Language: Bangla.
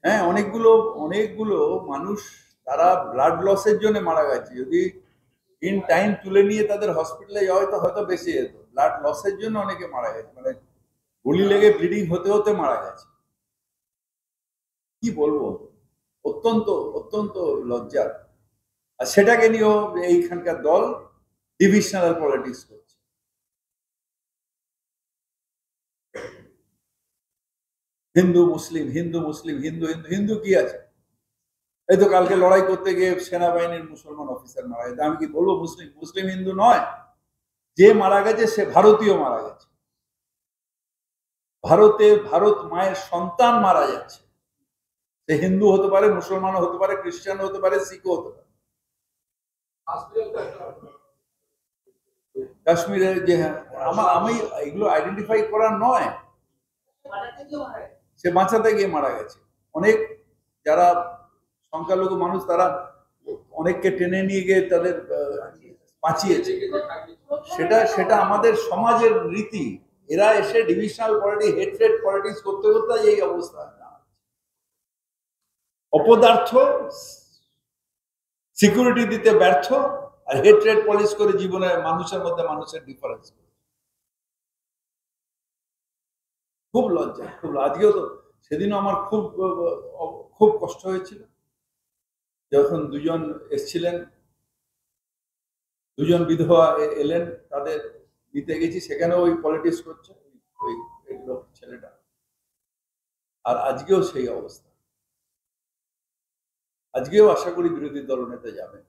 হ্যাঁ, অনেকগুলো অনেকগুলো মানুষ তারা ব্লাড লসের জন্য মারা গেছে। যদি ইন টাইম তুলে নিয়ে তাদের হসপিটালে যাওয়া হয়তো হয়তো বেঁচে যেত। ব্লাড লসের জন্য অনেকে মারা গেছে, মানে গুলি লেগে ব্লিডিং হতে হতে মারা গেছে। কি বলবো, অত্যন্ত অত্যন্ত লজ্জার। আর সেটাকে নিয়েও এইখানকার দল ডিভিশনাল পলিটিক্স করছে। হিন্দু মুসলিম, হিন্দু মুসলিম, হিন্দু হিন্দু হিন্দু কি আছে? এই তো কালকে লড়াই করতে গিয়ে সেনাবাহিনীর মুসলমান অফিসার মারা গেছে। আমি কি বলবো মুসলিম মুসলিম হিন্দু নয়? যে মারা গেছে সে ভারতীয় মারা গেছে। ভারত মায়ের সন্তান মারা যাচ্ছে। সে হিন্দু হতে পারে, মুসলমানও হতে পারে, খ্রিস্টান হতে পারে, শিখও হতে পারে। কাশ্মীরের যে, হ্যাঁ, আমি এগুলো আইডেন্টিফাই করার নয়, সে বাঁচাতে গিয়ে মারা গেছে। অনেক যারা সংখ্যালঘু মানুষ তারা অনেককে টেনে নিয়ে গিয়ে তাদের বাঁচিয়েছে। সেটা সেটা আমাদের সমাজের রীতি। এরা এসে ডিভিশনাল পলিটিক্স, হেট্রেড পলিটিক্স করতে করতে এই অবস্থা। অপদার্থ, সিকিউরিটি দিতে ব্যর্থ, আর হেট্রেড পলিটিক্স করে জীবনে মানুষের মধ্যে মানুষের ডিফারেন্স। খুব লজ্জা, খুব। আজকেও তো, সেদিনও আমার খুব খুব কষ্ট হয়েছিল যখন দুজন এসছিলেন, দুজন বিধবা এলেন, তাদের নিতে গেছি, সেখানেও ওই পলিটিক্স করছে ওই ছেলেটা। আর আজকেও সেই অবস্থা। আজকেও আশা করি বিরোধী দলনেতা যাবেন।